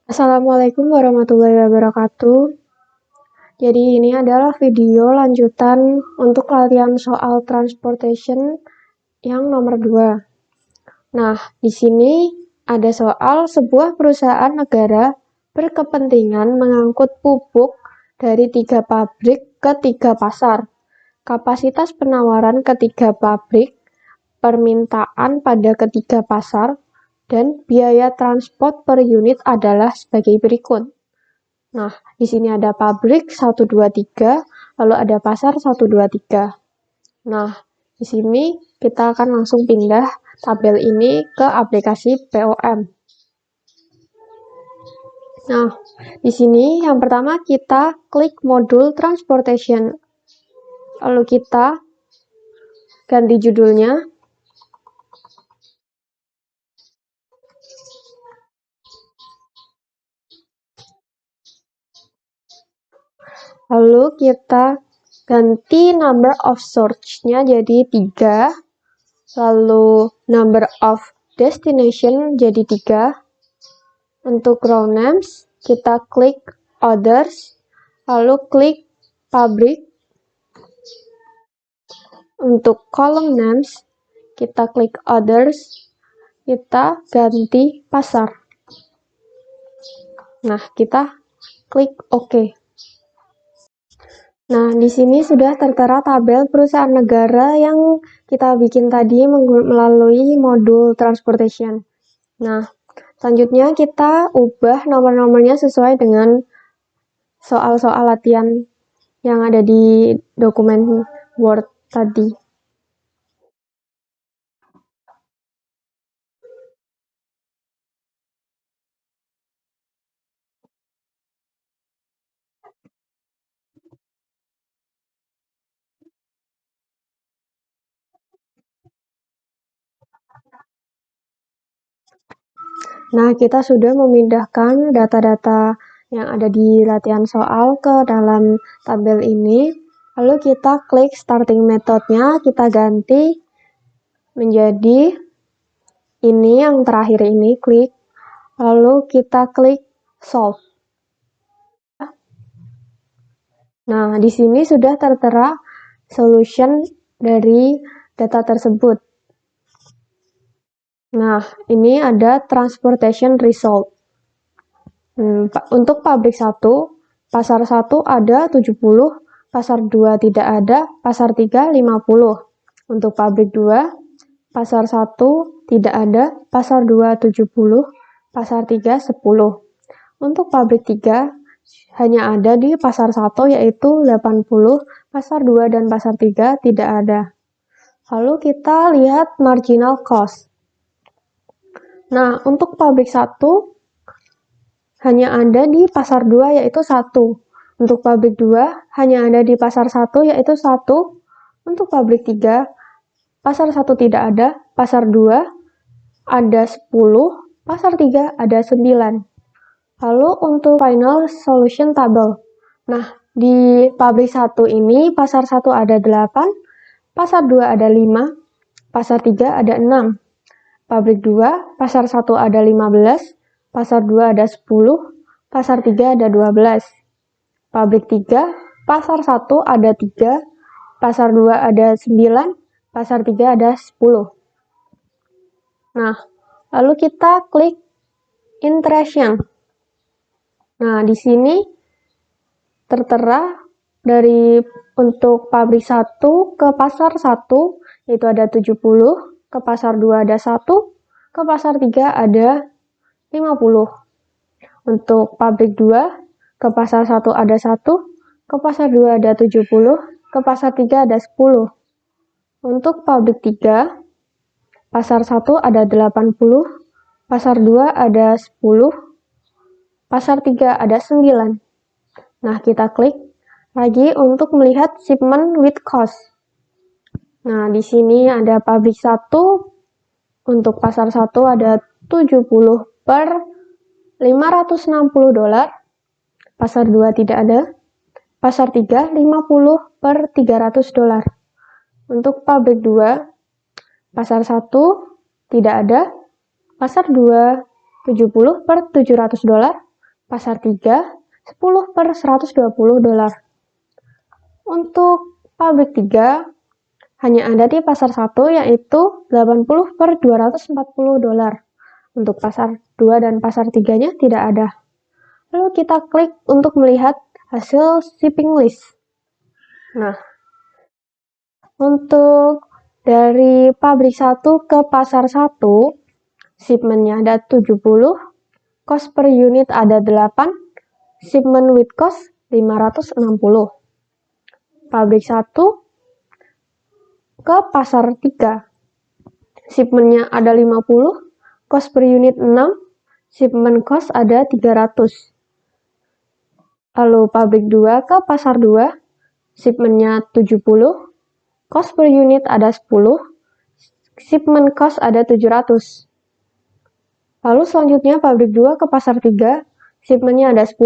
Assalamualaikum warahmatullahi wabarakatuh. Jadi ini adalah video lanjutan untuk latihan soal transportation yang nomor 2. Nah, di sini ada soal sebuah perusahaan negara berkepentingan mengangkut pupuk dari 3 pabrik ke 3 pasar. Kapasitas penawaran ketiga pabrik, permintaan pada ketiga pasar, dan biaya transport per unit adalah sebagai berikut. Nah, di sini ada pabrik 1, 2, 3, lalu ada pasar 1, 2, 3. Nah, di sini kita akan langsung pindah tabel ini ke aplikasi POM. Nah, di sini yang pertama kita klik modul transportation. Lalu kita ganti judulnya. Lalu kita ganti number of source-nya jadi 3. Lalu number of destination jadi 3. Untuk row names, kita klik others, lalu klik pabrik. Untuk column names, kita klik others, kita ganti pasar. Nah, kita klik OK. Nah, di sini sudah tertera tabel perusahaan negara yang kita bikin tadi melalui modul transportation. Nah, selanjutnya kita ubah nomor-nomornya sesuai dengan soal-soal latihan yang ada di dokumen Word tadi. Nah, kita sudah memindahkan data-data yang ada di latihan soal ke dalam tabel ini. Lalu kita klik starting methodnya, kita ganti menjadi ini yang terakhir ini, klik. Lalu kita klik solve. Nah, di sini sudah tertera solution dari data tersebut. Nah, ini ada transportation result. Untuk pabrik 1, pasar 1 ada 70, pasar 2 tidak ada, pasar 3 50. Untuk pabrik 2, pasar 1 tidak ada, pasar 2 70, pasar 3 10. Untuk pabrik 3 hanya ada di pasar 1 yaitu 80, pasar 2 dan pasar 3 tidak ada. Lalu kita lihat marginal cost. Nah, untuk pabrik 1 hanya ada di pasar 2 yaitu 1. Untuk pabrik 2 hanya ada di pasar 1 yaitu 1. Untuk pabrik 3, pasar 1 tidak ada, pasar 2 ada 10, pasar 3 ada 9. Lalu untuk final solution table. Nah, di pabrik 1 ini pasar 1 ada 8, pasar 2 ada 5, pasar 3 ada 6. Pabrik 2, pasar 1 ada 15, pasar 2 ada 10, pasar 3 ada 12. Pabrik 3, pasar 1 ada 3, pasar 2 ada 9, pasar 3 ada 10. Nah, lalu kita klik interaction. Nah, di sini tertera dari untuk pabrik 1 ke pasar 1 yaitu ada 70, ke pasar 2 ada 1, ke pasar 3 ada 50. Untuk pabrik 2, ke pasar 1 ada 1, ke pasar 2 ada 70, ke pasar 3 ada 10. Untuk pabrik 3, pasar 1 ada 80, pasar 2 ada 10, pasar 3 ada 9. Nah, kita klik lagi untuk melihat shipment with cost. Nah, di sini ada pabrik 1, untuk pasar 1 ada 70 per 560 dolar, pasar 2 tidak ada, pasar 3 50 per 300 dolar. Untuk pabrik 2, pasar 1 tidak ada, pasar 2 70 per 700 dolar, Pasar 3, 10 per 120 dolar. Untuk pabrik 3, hanya ada di pasar 1 yaitu 80 per 240 dolar. Untuk pasar 2 dan pasar 3-nya tidak ada. Lalu kita klik untuk melihat hasil shipping list. Nah, untuk dari pabrik 1 ke pasar 1, shipment-nya ada 70, cost per unit ada 8, shipment with cost 560. Pabrik 1 ke pasar 3, shipment-nya ada 50, cost per unit 6, shipment cost ada 300. Lalu pabrik 2 ke pasar 2, shipment-nya 70, cost per unit ada 10, shipment cost ada 700. Lalu selanjutnya pabrik 2 ke pasar 3, shipment-nya ada 10,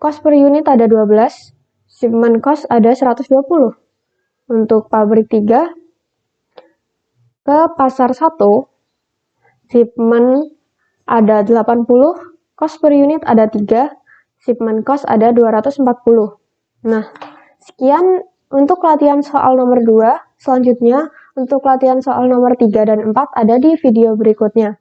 cost per unit ada 12, shipment cost ada 120. Untuk pabrik 3 ke pasar 1, shipment ada 80, cost per unit ada 3, shipment cost ada 240. Nah, sekian untuk latihan soal nomor 2. Selanjutnya, untuk latihan soal nomor 3 dan 4 ada di video berikutnya.